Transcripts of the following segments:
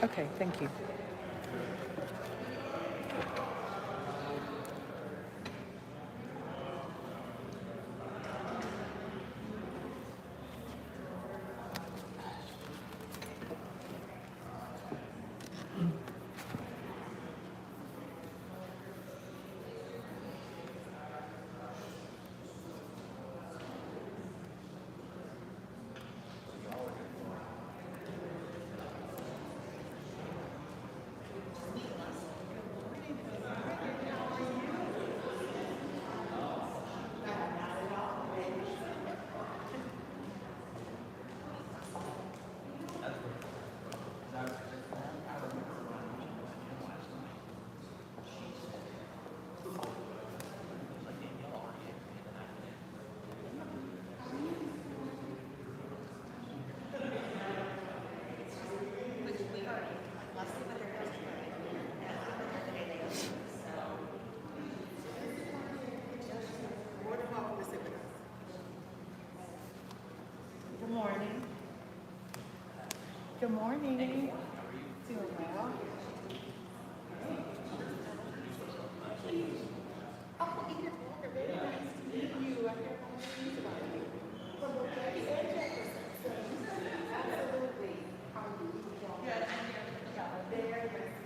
Okay, thank you. Good morning. Good morning. Doing well. Oh, Edith Walker, very nice to meet you. I heard all things about you. From Milwaukee and Jefferson. Absolutely. How are you? Good. Yeah, very nice to meet you.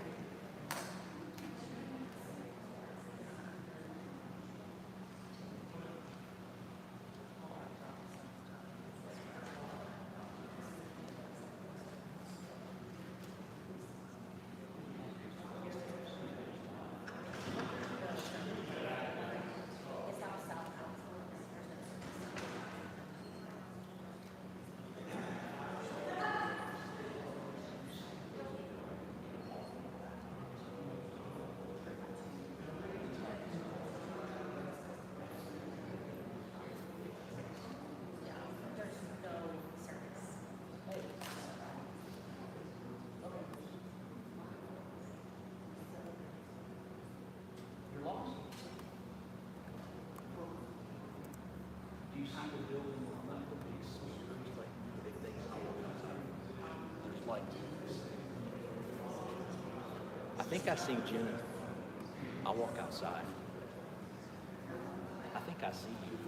Do you see the building with like the big speakers, like big things on it? There's like, I think I see Jenny. I'll walk outside. I think I see you.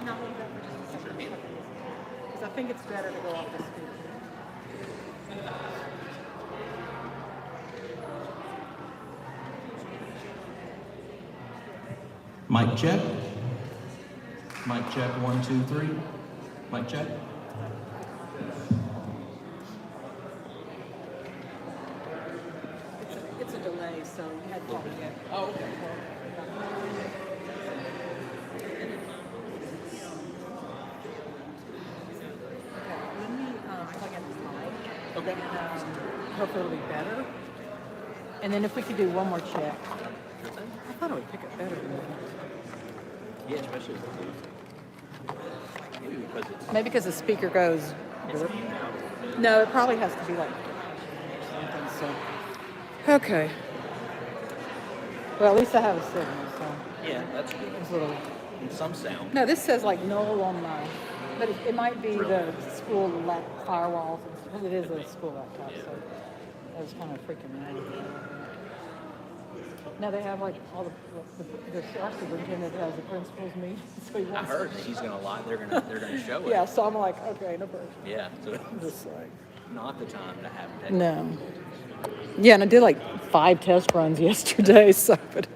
Can I hold that for just a second? Because I think it's better to go off the speaker. Mic check. Mic check, 1, 2, 3. Mic check. It's a delay, so you had to call me in. Oh, okay. Okay, let me plug in this mic. Okay. And hopefully it'll be better. And then if we could do one more check. I thought it would pick it better than that. Yeah, especially maybe because the speaker goes. No, it probably has to be like something. So. Okay. Well, at least I have a signal. So. yeah, that's good. It's a little. And some sound. No, this says like null on my. But it might be Really? the school firewalls because it is a school laptop. Yeah. So that was kind of freaking me out. Now they have like all the our superintendent has the principals meet. So he I wants heard that he's gonna lie. They're gonna show it. Yeah, so I'm like, okay, no problem. Yeah. So I'm just like, not the time to have that. no. Yeah, and I did like 5 test runs yesterday. So, but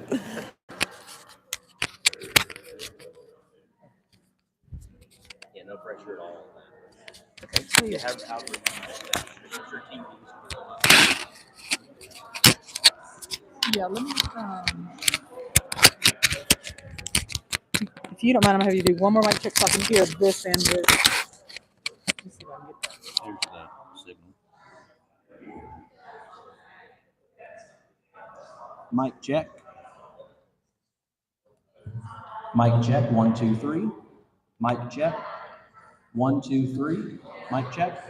Yeah, no pressure at all. okay, so You have outreach. Your team yeah, let me. If you don't mind, I'm gonna have you do one more mic check so I can hear this and this. Let me see if I can get that. Here's the signal. Mic check. Mic check, 1, 2, 3. Mic check, 1, 2, 3. Mic check.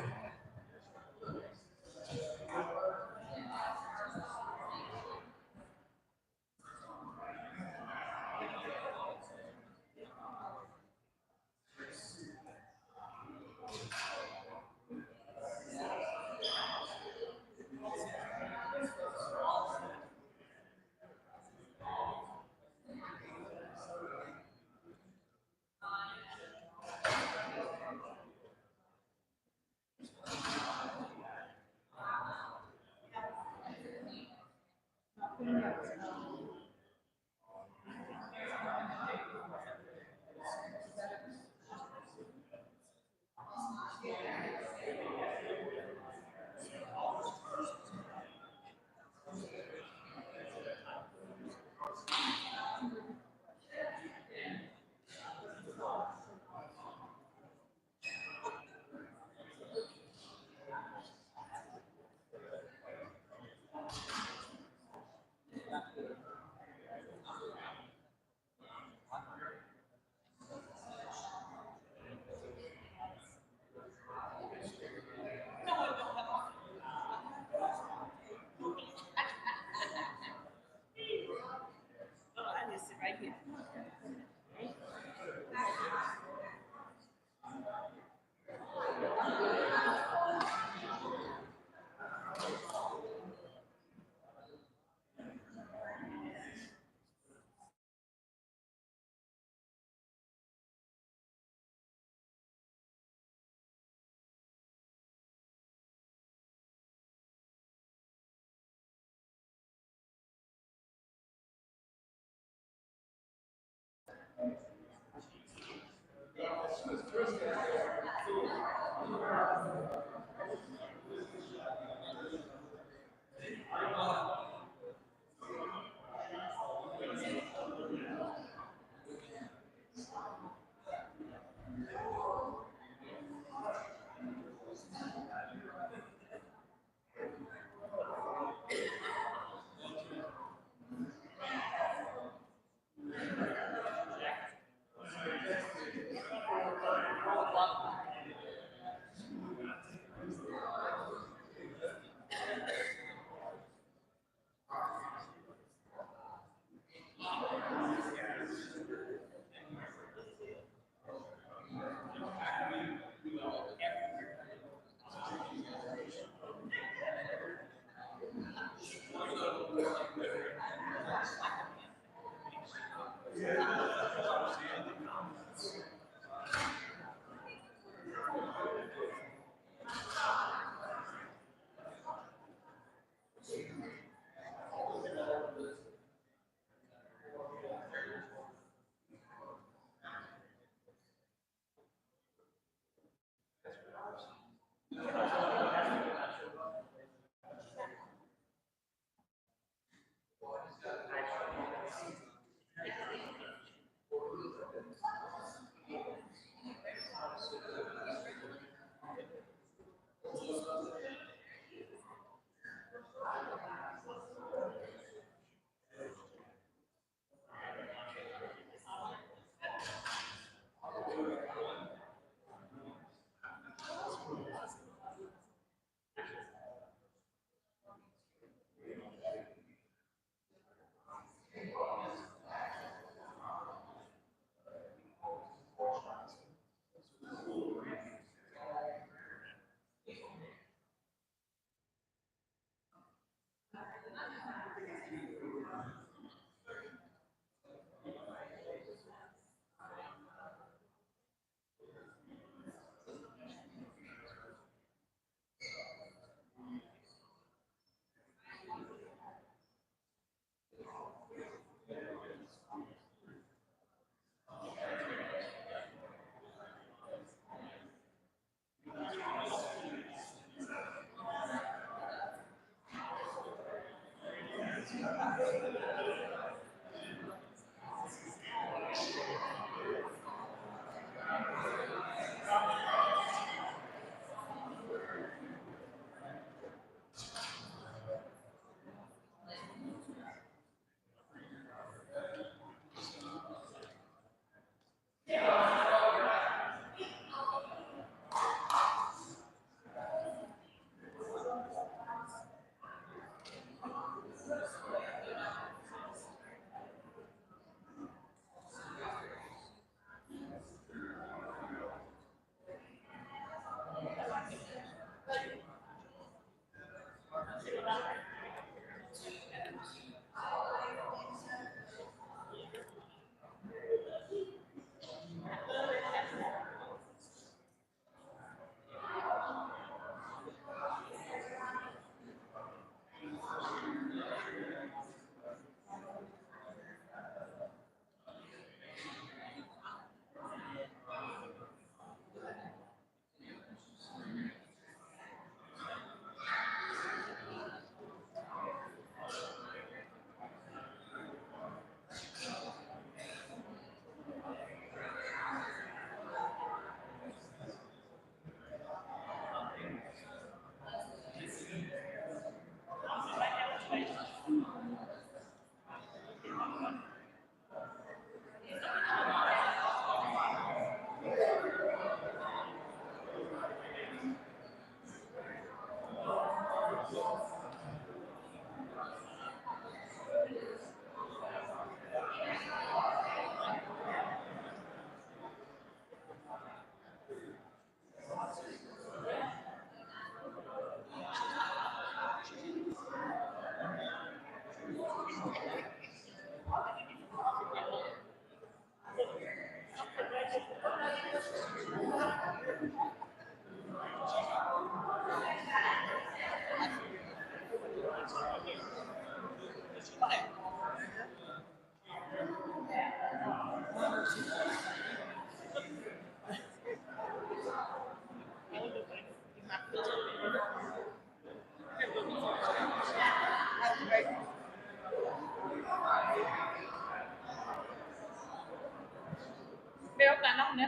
Đeo cả năm nữa.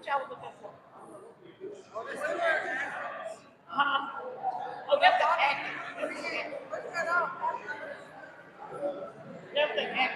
Trâu tôi cả. Không đeo cả em. Đeo cả em.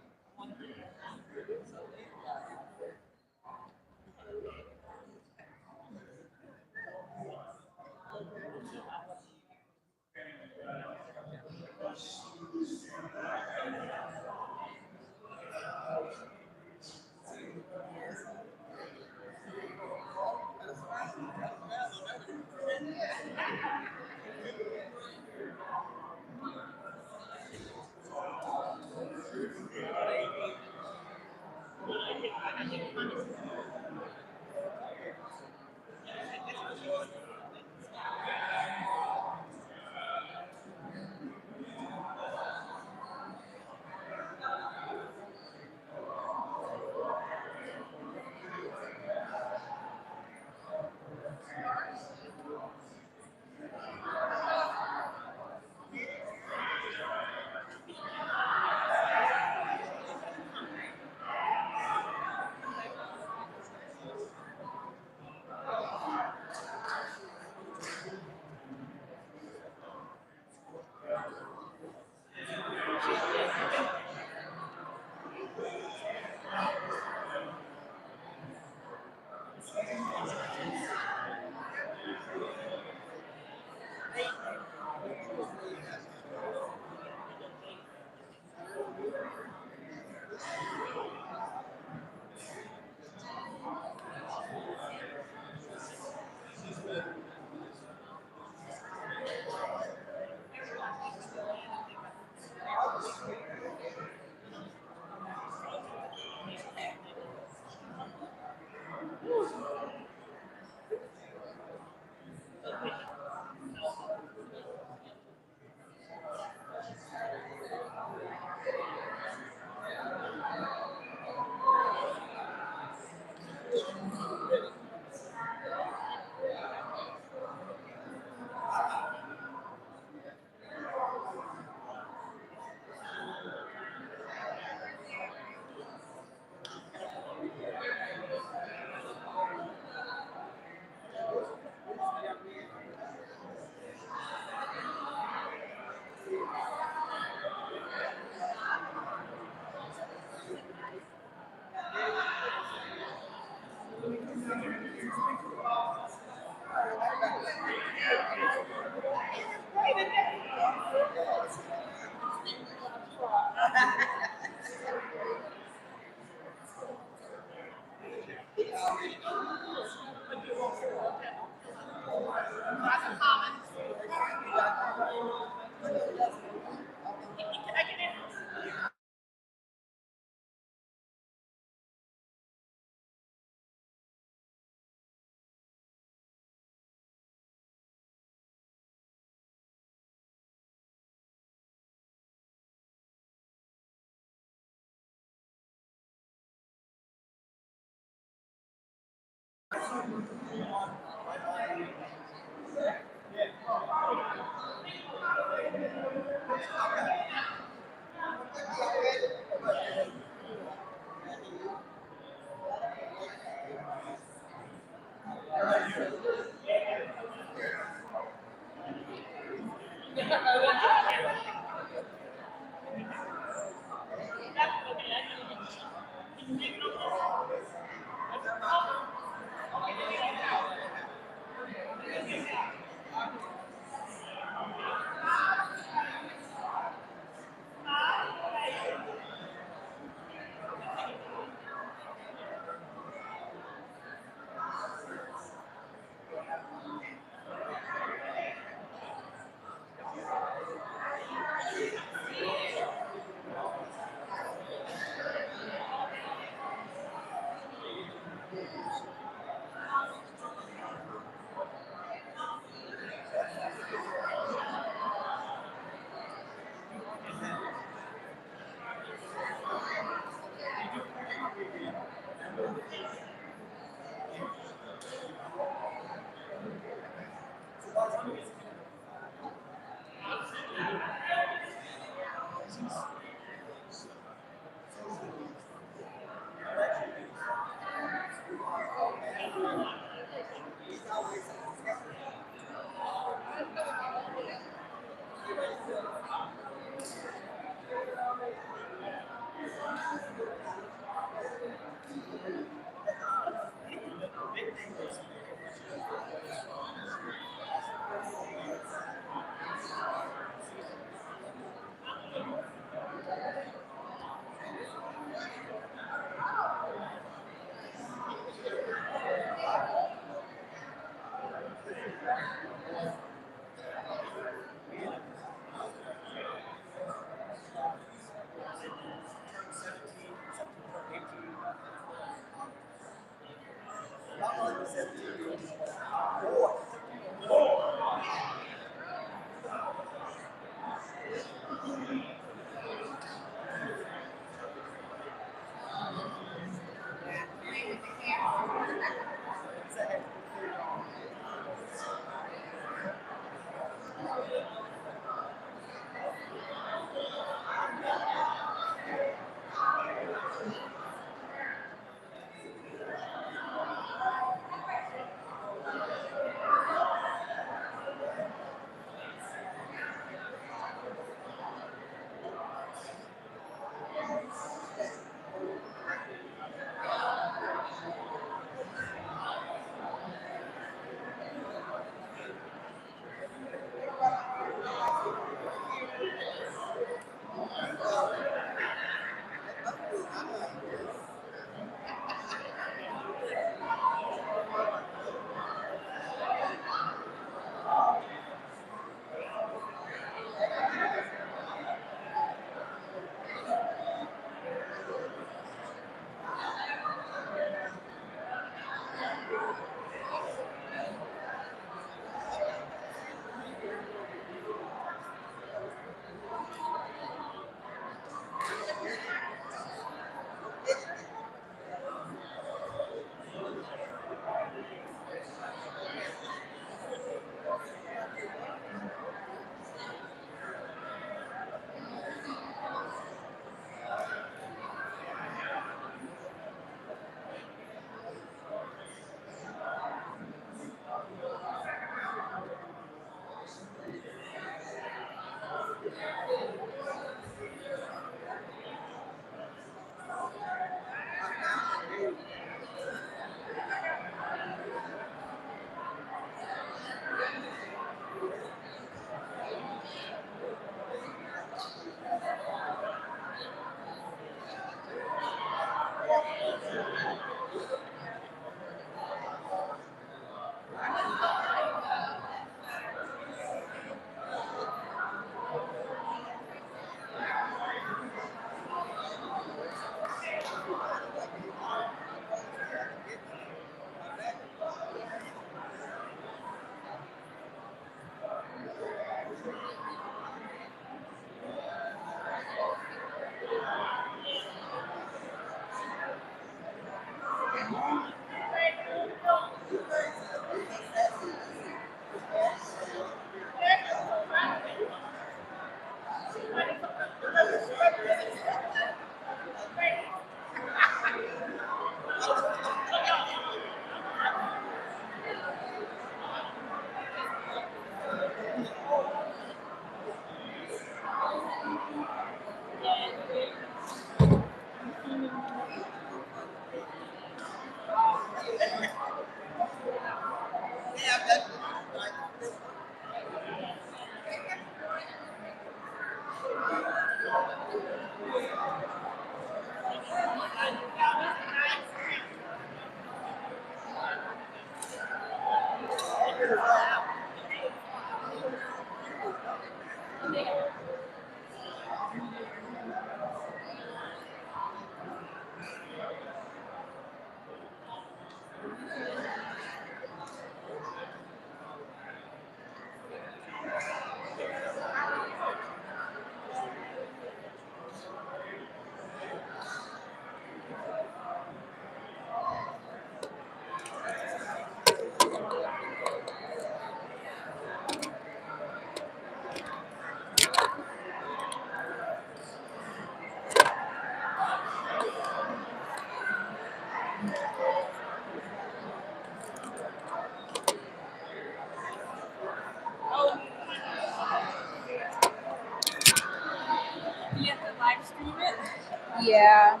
Yeah.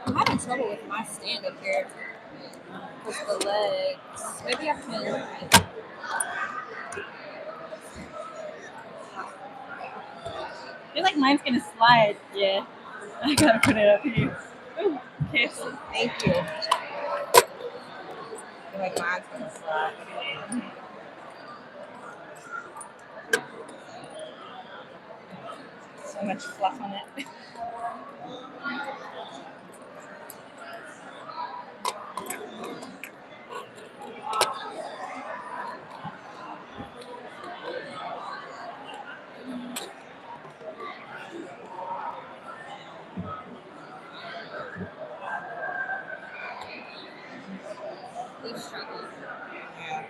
I'm having trouble with my stand up here. With the legs. Maybe I can. I feel like mine's gonna slide. Yeah. I gotta put it up here. Ooh, okay. Thank you. I feel like mine's gonna slide. So much fluff on it. He struggled. Yeah.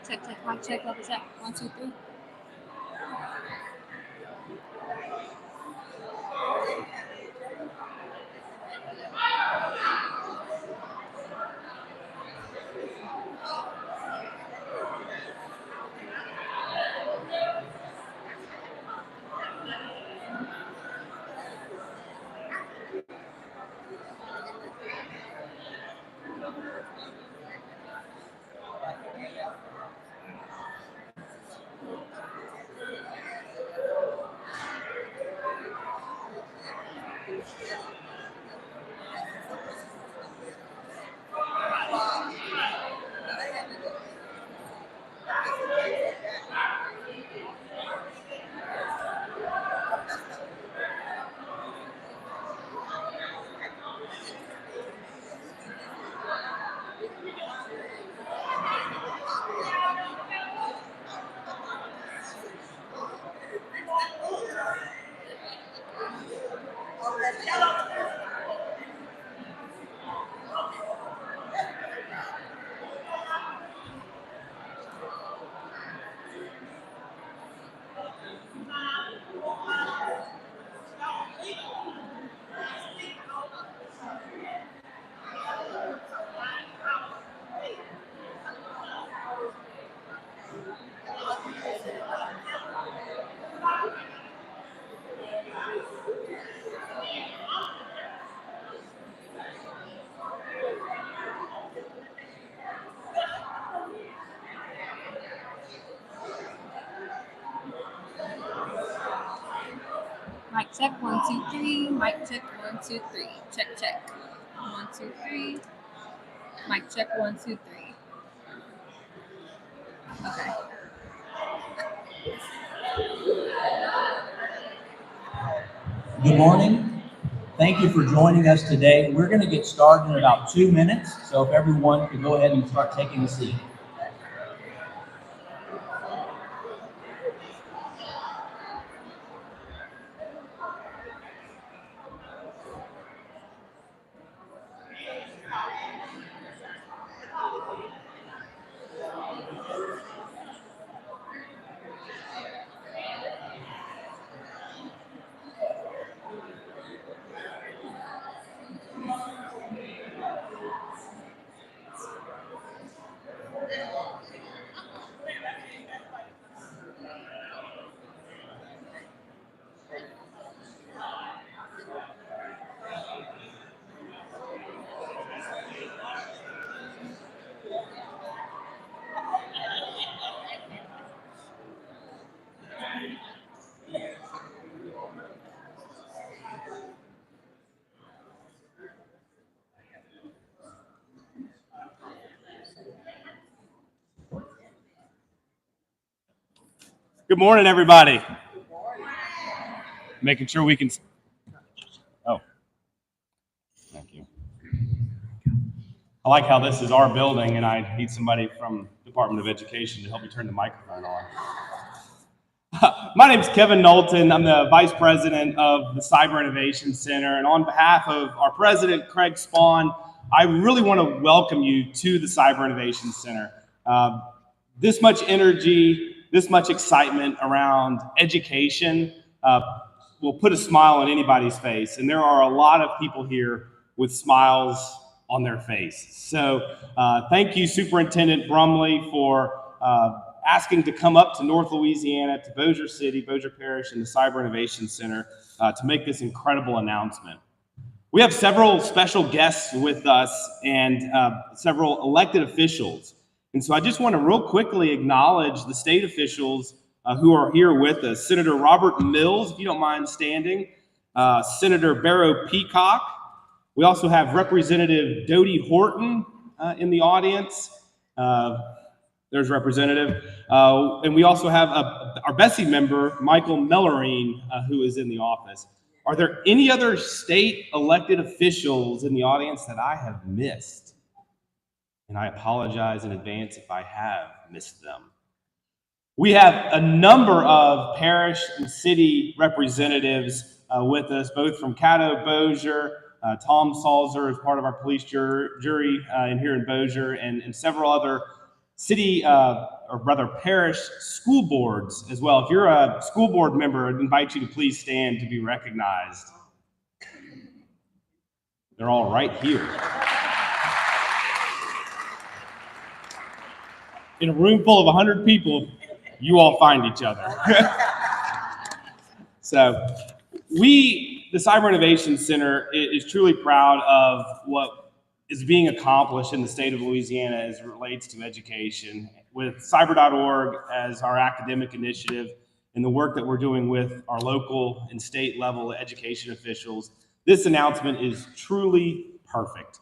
Check, mic check, level check. 1, 2, 3. Mic check, 1, 2, 3. Mic check, 1, 2, 3. Check, check. 1, 2, 3. Mic check, 1, 2, 3. Okay. Good morning. Thank you for joining us today. We're going to get started in about 2 minutes, so if everyone could go ahead and start taking a seat. Good morning, everybody. Making sure we can. Oh, thank you. I like how this is our building, and I need somebody from Department of Education to help me turn the microphone on. My name is Kevin Knowlton. I'm the Vice President of the Cyber Innovation Center, and on behalf of our President, Craig Spawn, I really want to welcome you to the Cyber Innovation Center. This much energy, this much excitement around education will put a smile on anybody's face, and there are a lot of people here with smiles on their face. So thank you, Superintendent Brumley, for asking to come up to North Louisiana, to Bossier City, Bossier Parish, and the Cyber Innovation Center to make this incredible announcement. We have several special guests with us and several elected officials. And so I just want to real quickly acknowledge the state officials who are here with us. Senator Robert Mills, if you don't mind standing. Senator Barrow Peacock. We also have Representative Dodie Horton in the audience. There's Representative. And we also have our Bessie member, Michael Mellerine, who is in the office. Are there any other state elected officials in the audience that I have missed? And I apologize in advance if I have missed them. We have a number of parish and city representatives with us, both from Caddo, Bossier. Tom Salzer is part of our police jury in here in Bossier, and several other city, or rather parish school boards as well. If you're a school board member, I'd invite you to please stand to be recognized. They're all right here. In a room full of 100 people, you all find each other. So the Cyber Innovation Center is truly proud of what is being accomplished in the state of Louisiana as it relates to education, with cyber.org as our academic initiative and the work that we're doing with our local and state level education officials. This announcement is truly perfect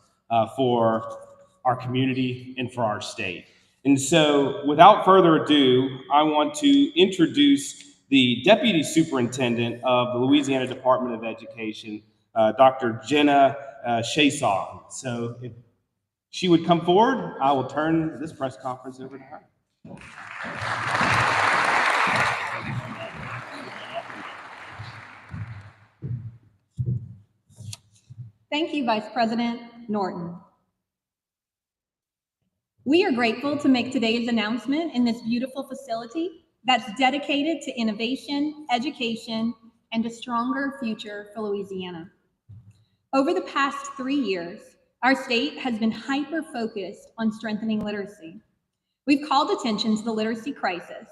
for our community and for our state. And so without further ado, I want to introduce the Deputy Superintendent of the Louisiana Department of Education, Dr. Jenna Chason. So if she would come forward, I will turn this press conference over to her. Thank you, Vice President Norton. We are grateful to make today's announcement in this beautiful facility that's dedicated to innovation, education, and a stronger future for Louisiana. Over the past 3 years, our state has been hyper-focused on strengthening literacy. We've called attention to the literacy crisis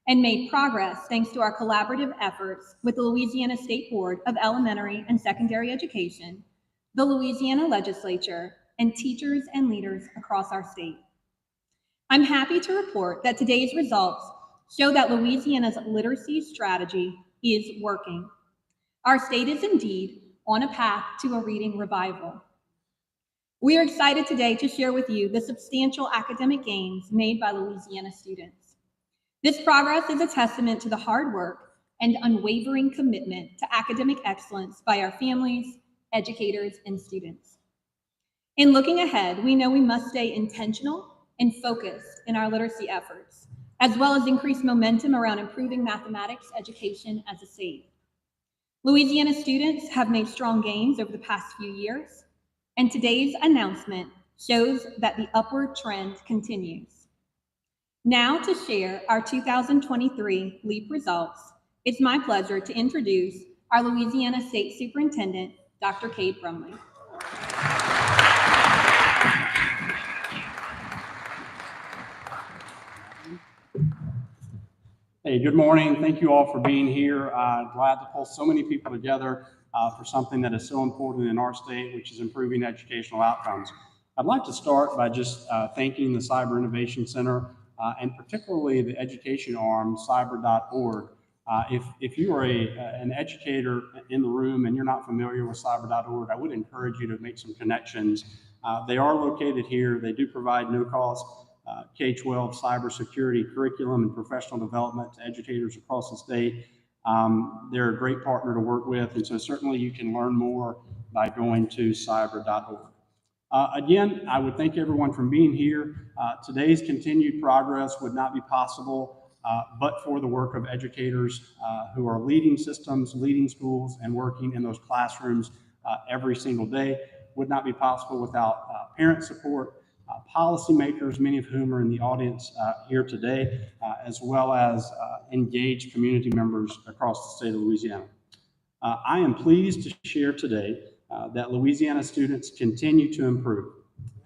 and made progress thanks to our collaborative efforts with the Louisiana State Board of Elementary and Secondary Education, the Louisiana Legislature, and teachers and leaders across our state. I'm happy to report that today's results show that Louisiana's literacy strategy is working. Our state is indeed on a path to a reading revival. We are excited today to share with you the substantial academic gains made by Louisiana students. This progress is a testament to the hard work and unwavering commitment to academic excellence by our families, educators, and students. In looking ahead, we know we must stay intentional and focused in our literacy efforts, as well as increase momentum around improving mathematics education as a state. Louisiana students have made strong gains over the past few years, and today's announcement shows that the upward trend continues. Now to share our 2023 LEAP results, it's my pleasure to introduce our Louisiana State Superintendent, Dr. Cade Brumley. Hey, good morning. Thank you all for being here. Glad to pull so many people together for something that is so important in our state, which is improving educational outcomes. I'd like to start by just thanking the Cyber Innovation Center and particularly the education arm, cyber.org. If you are an educator in the room and you're not familiar with cyber.org, I would encourage you to make some connections. They are located here. They do provide no-cost K-12 cybersecurity curriculum and professional development to educators across the state. They're a great partner to work with, and so certainly you can learn more by going to cyber.org. Again, I would thank everyone for being here. Today's continued progress would not be possible but for the work of educators who are leading systems, leading schools, and working in those classrooms every single day. Would not be possible without parent support, policymakers, many of whom are in the audience here today, as well as engaged community members across the state of Louisiana. I am pleased to share today that Louisiana students continue to improve.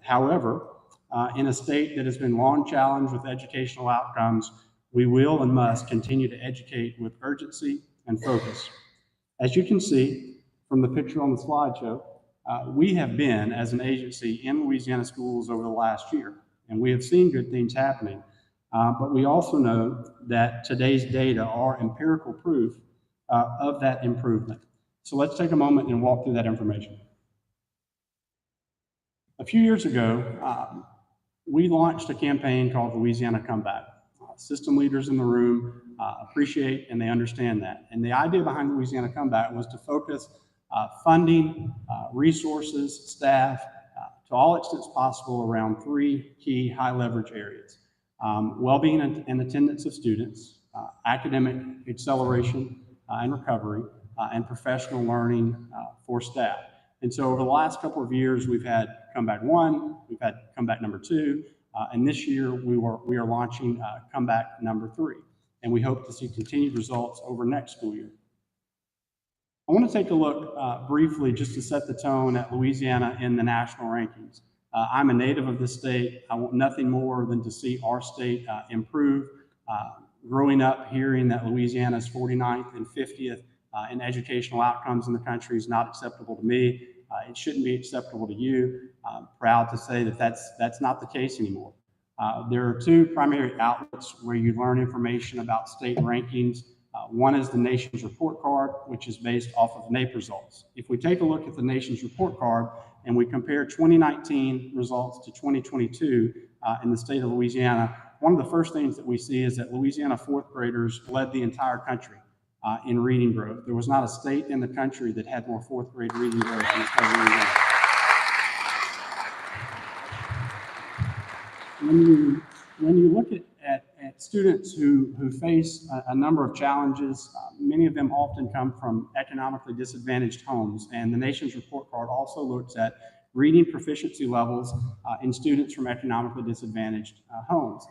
However, in a state that has been long challenged with educational outcomes, we will and must continue to educate with urgency and focus. As you can see from the picture on the slideshow, we have been, as an agency, in Louisiana schools over the last year, and we have seen good things happening. But we also know that today's data are empirical proof of that improvement. So let's take a moment and walk through that information. A few years ago, we launched a campaign called Louisiana Comeback. System leaders in the room appreciate and they understand that. And the idea behind Louisiana Comeback was to focus funding, resources, staff, to all extents possible around three key high leverage areas. Well-being and attendance of students, academic acceleration and recovery, and professional learning for staff. And so over the last couple of years, we've had Comeback 1, we've had Comeback number 2, and this year we are launching Comeback number 3. And we hope to see continued results over next school year. I want to take a look briefly just to set the tone at Louisiana in the national rankings. I'm a native of this state. I want nothing more than to see our state improve. Growing up hearing that Louisiana is 49th and 50th in educational outcomes in the country is not acceptable to me. It shouldn't be acceptable to you. I'm proud to say that that's not the case anymore. There are two primary outlets where you learn information about state rankings. One is the Nation's Report Card, which is based off of NAEP results. If we take a look at the Nation's Report Card and we compare 2019 results to 2022 in the state of Louisiana, one of the first things that we see is that Louisiana fourth graders led the entire country in reading growth. There was not a state in the country that had more fourth grade reading growth than the state of Louisiana. When you look at students who face a number of challenges, many of them often come from economically disadvantaged homes, and the Nation's Report Card also looks at reading proficiency levels in students from economically disadvantaged homes.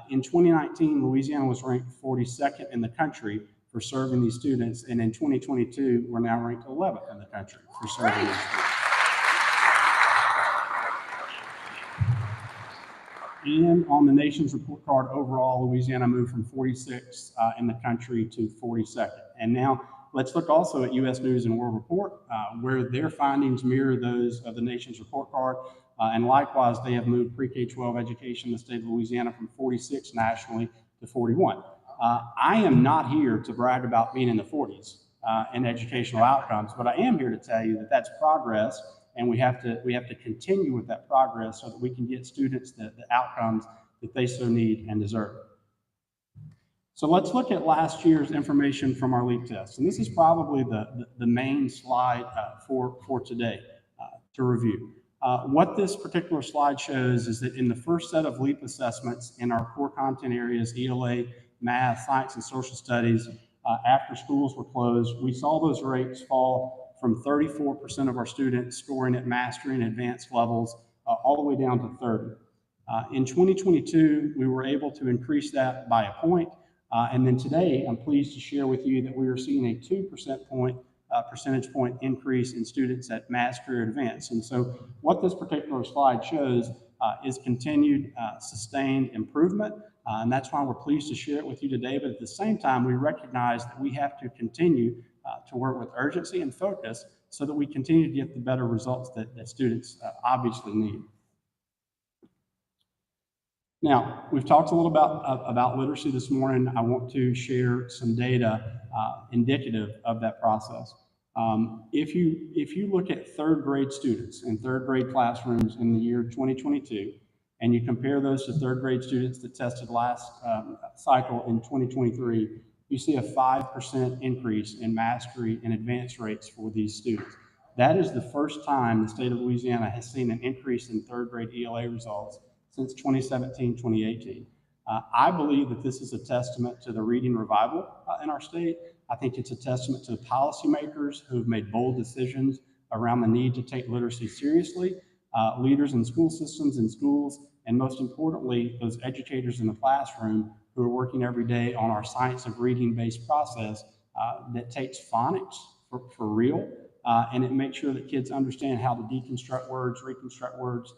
In 2019, Louisiana was ranked 42nd in the country for serving these students, and in 2022, we're now ranked 11th in the country for serving these students. And on the Nation's Report Card overall, Louisiana moved from 46th in the country to 42nd. And now let's look also at U.S. News and World Report, where their findings mirror those of the Nation's Report Card. And likewise, they have moved pre-K-12 education in the state of Louisiana from 46 nationally to 41. I am not here to brag about being in the 40s in educational outcomes, but I am here to tell you that that's progress. And we have to continue with that progress so that we can get students the outcomes that they so need and deserve. So let's look at last year's information from our LEAP test. And this is probably the main slide for today to review. What this particular slide shows is that in the first set of LEAP assessments in our core content areas, ELA, math, science, and social studies, after schools were closed, we saw those rates fall from 34% of our students scoring at mastery and advanced levels all the way down to 30. In 2022, we were able to increase that by a point. And then today, I'm pleased to share with you that we are seeing a 2 percentage point increase in students at mastery or advanced. And so what this particular slide shows is continued sustained improvement. And that's why we're pleased to share it with you today. But at the same time, we recognize that we have to continue to work with urgency and focus so that we continue to get the better results that students obviously need. Now, we've talked a little about literacy this morning. I want to share some data indicative of that process. If you look at third grade students in third grade classrooms in the year 2022, and you compare those to third grade students that tested last cycle in 2023, you see a 5% increase in mastery and advance rates for these students. That is the first time the state of Louisiana has seen an increase in third grade ELA results since 2017, 2018. I believe that this is a testament to the reading revival in our state. I think it's a testament to the policymakers who have made bold decisions around the need to take literacy seriously, leaders in school systems and schools, and most importantly, those educators in the classroom who are working every day on our science of reading-based process that takes phonics for real, and it makes sure that kids understand how to deconstruct words, reconstruct words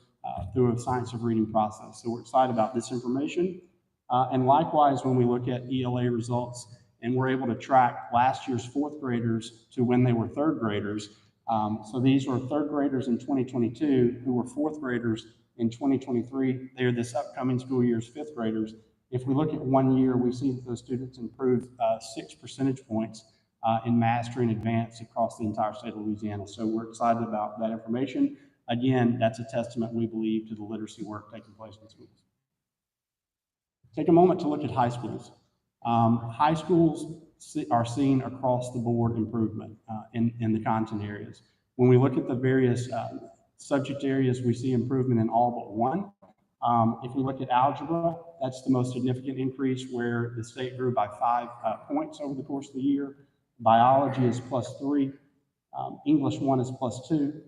through a science of reading process. So we're excited about this information. And likewise, when we look at ELA results and we're able to track last year's fourth graders to when they were third graders. So these were third graders in 2022 who were fourth graders in 2023. They are this upcoming school year's fifth graders. If we look at 1 year, we see that those students improved 6 percentage points in mastery and advance across the entire state of Louisiana. So we're excited about that information. Again, that's a testament, we believe, to the literacy work taking place in schools. Take a moment to look at high schools. High schools are seeing across the board improvement in the content areas. When we look at the various subject areas, we see improvement in all but one. If we look at algebra, that's the most significant increase, where the state grew by 5 points over the course of the year. Biology is +3, English 1 is +2,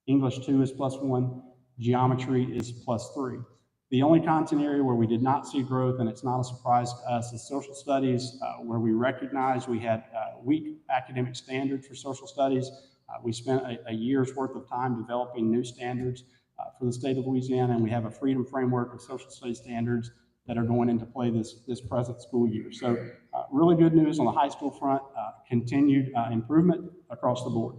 English 2 is +1, geometry is +3. The only content area where we did not see growth, and it's not a surprise to us, is social studies, where we recognize we had weak academic standards for social studies. We spent a year's worth of time developing new standards for the state of Louisiana, and we have a freedom framework of social studies standards that are going into play this present school year. So really good news on the high school front, continued improvement across the board.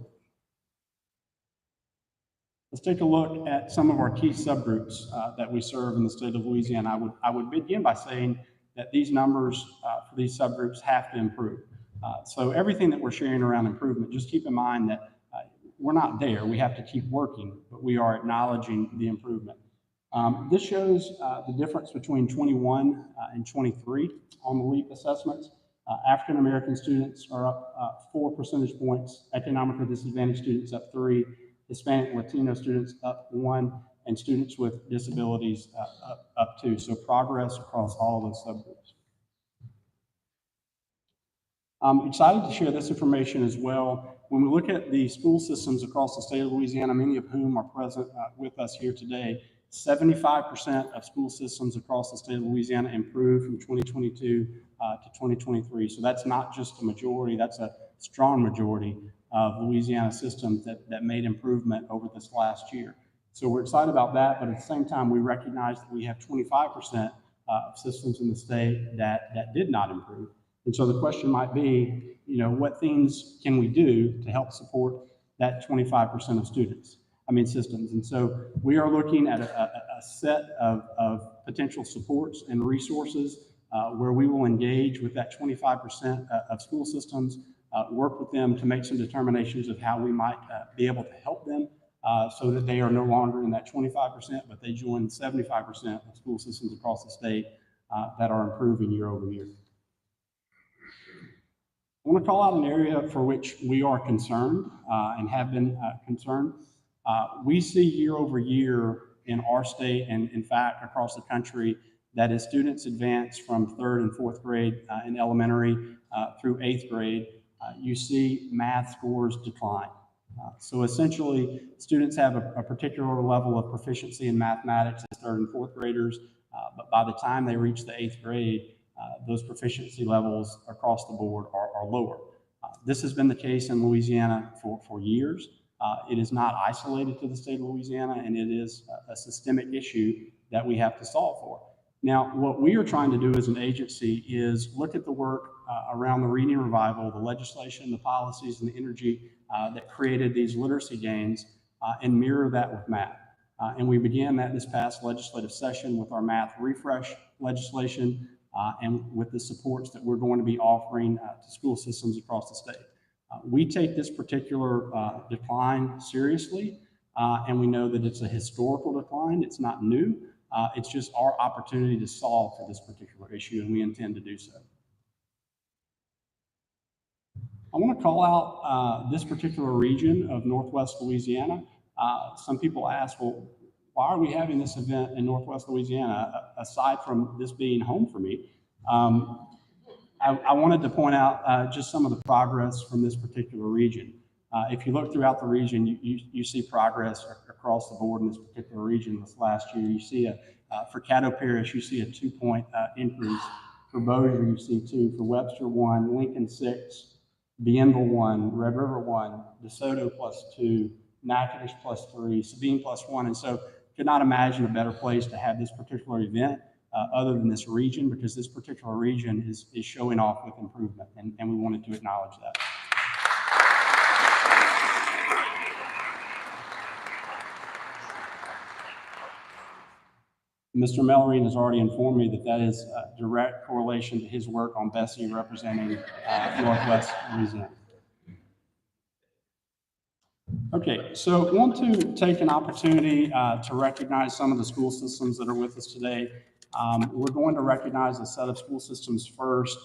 Let's take a look at some of our key subgroups that we serve in the state of Louisiana. I would begin by saying that these numbers for these subgroups have to improve. So everything that we're sharing around improvement, just keep in mind that we're not there. We have to keep working, but we are acknowledging the improvement. This shows the difference between 21 and 23 on the LEAP assessments. African American students are up 4 percentage points, economically disadvantaged students up 3, Hispanic and Latino students up 1, and students with disabilities up 2. So progress across all of those subgroups. I'm excited to share this information as well. When we look at the school systems across the state of Louisiana, many of whom are present with us here today, 75% of school systems across the state of Louisiana improved from 2022 to 2023. So that's not just a majority, that's a strong majority of Louisiana systems that made improvement over this last year. So we're excited about that, but at the same time, we recognize that we have 25% of systems in the state that did not improve. And so the question might be, what things can we do to help support that 25% of systems? And so we are looking at a set of potential supports and resources where we will engage with that 25% of school systems, work with them to make some determinations of how we might be able to help them so that they are no longer in that 25%, but they join 75% of school systems across the state that are improving year over year. I want to call out an area for which we are concerned and have been concerned. We see year over year in our state, and in fact across the country, that as students advance from 3rd and 4th grade in elementary through 8th grade, you see math scores decline. So essentially, students have a particular level of proficiency in mathematics as 3rd and 4th graders, but by the time they reach the 8th grade, those proficiency levels across the board are lower. This has been the case in Louisiana for years. It is not isolated to the state of Louisiana, and it is a systemic issue that we have to solve for. Now, what we are trying to do as an agency is look at the work around the reading revival, the legislation, the policies, and the energy that created these literacy gains, and mirror that with math. And we began that this past legislative session with our math refresh legislation and with the supports that we're going to be offering to school systems across the state. We take this particular decline seriously, and we know that it's a historical decline. It's not new. It's just our opportunity to solve for this particular issue, and we intend to do so. I want to call out this particular region of Northwest Louisiana. Some people ask, well, why are we having this event in Northwest Louisiana, aside from this being home for me? I wanted to point out just some of the progress from this particular region. If you look throughout the region, you see progress across the board in this particular region this last year. You see for Caddo Parish, you see a 2-point increase. For Bossier, you see 2. For Webster, 1. Lincoln, 6. Bienville, 1. Red River, 1. DeSoto, +2. Natchitoches, +3. Sabine, +1. And so could not imagine a better place to have this particular event other than this region, because this particular region is showing off with improvement, and we wanted to acknowledge that. Mr. Mellorine has already informed me that that is a direct correlation to his work on Bessie representing Northwest Louisiana. Okay, so I want to take an opportunity to recognize some of the school systems that are with us today. We're going to recognize a set of school systems first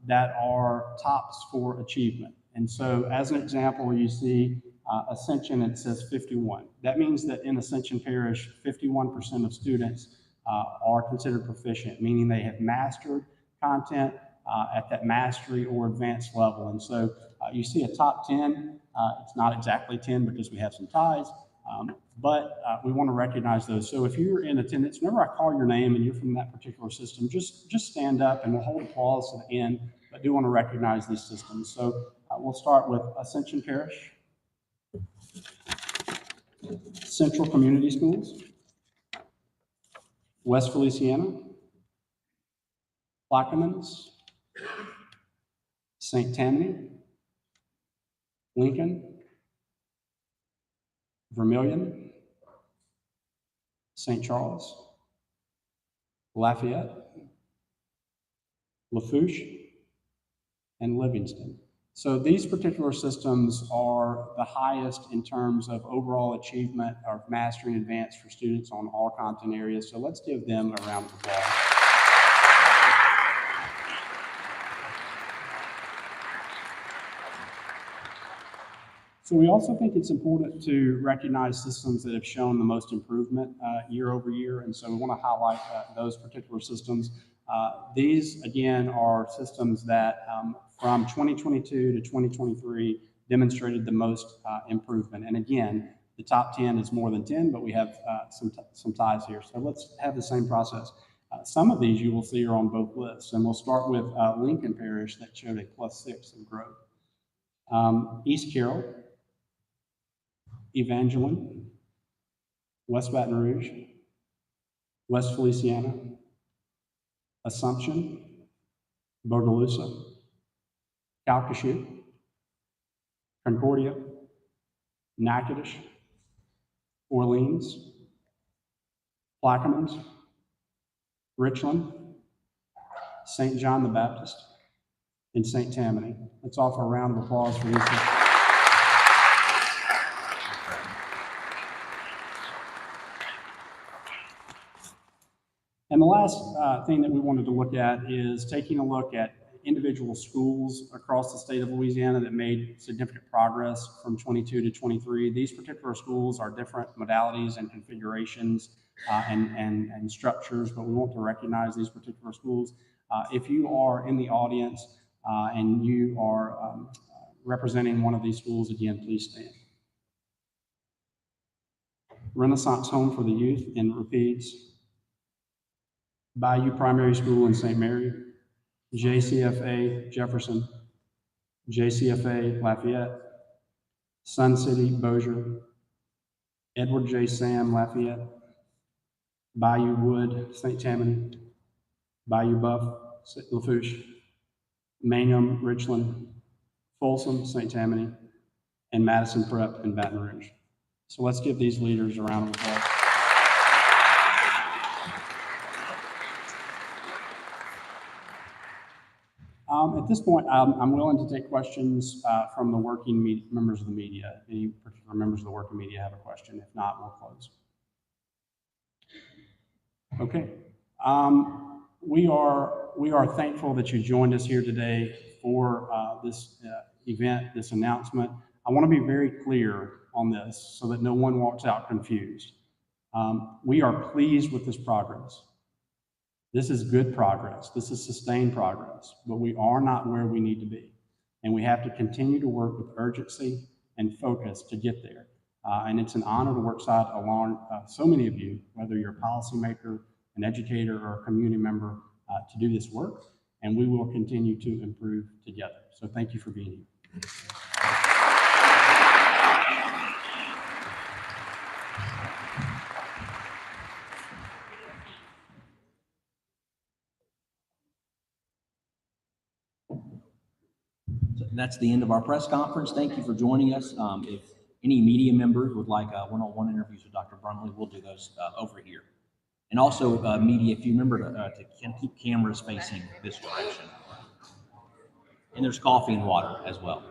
that are tops for achievement. And so as an example, you see Ascension, it says 51. That means that in Ascension Parish, 51% of students are considered proficient, meaning they have mastered content at that mastery or advanced level. And so you see a top 10. It's not exactly 10 because we have some ties, but we want to recognize those. So if you're in attendance, whenever I call your name and you're from that particular system, just stand up and we'll hold applause to the end, but do want to recognize these systems. So we'll start with Ascension Parish, Central Community Schools, West Feliciana, Plaquemines, St. Tammany, Lincoln, Vermilion, St. Charles, Lafayette, Lafourche, and Livingston. So these particular systems are the highest in terms of overall achievement of mastery and advance for students on all content areas. So let's give them a round of applause. So we also think it's important to recognize systems that have shown the most improvement year over year. And so we want to highlight those particular systems. These, again, are systems that from 2022 to 2023 demonstrated the most improvement. And again, the top 10 is more than 10, but we have some ties here. So let's have the same process. Some of these you will see are on both lists. And we'll start with Lincoln Parish that showed a +6 in growth. East Carroll, Evangeline, West Baton Rouge, West Feliciana, Assumption, Bogalusa, Calcasieu, Concordia, Natchitoches, Orleans, Plaquemines, Richland, St. John the Baptist, and St. Tammany. Let's offer a round of applause for these. And the last thing that we wanted to look at is taking a look at individual schools across the state of Louisiana that made significant progress from 22 to 23. These particular schools are different modalities and configurations and structures, but we want to recognize these particular schools. If you are in the audience and you are representing one of these schools, again, please stand. Renaissance Home for the Youth in Rapides, Bayou Primary School in St. Mary, JCFA Jefferson, JCFA Lafayette, Sun City Bossier, Edward J. Sam Lafayette, Bayou Wood St. Tammany, Bayou Buff Lafourche, Mangum Richland, Folsom St. Tammany, and Madison Prep in Baton Rouge. So let's give these leaders a round of applause. At this point, I'm willing to take questions from the working members of the media. Any particular members of the working media have a question? If not, we'll close. Okay. We are thankful that you joined us here today for this event, this announcement. I want to be very clear on this so that no one walks out confused. We are pleased with this progress. This is good progress. This is sustained progress, but we are not where we need to be. And we have to continue to work with urgency and focus to get there. And it's an honor to work side along so many of you, whether you're a policymaker, an educator, or a community member, to do this work. And we will continue to improve together. So thank you for being here. That's the end of our press conference. Thank you for joining us. If any media members would like one-on-one interviews with Dr. Brumley, we'll do those over here. And also, media, if you remember to keep cameras facing this direction. And there's coffee and water as well.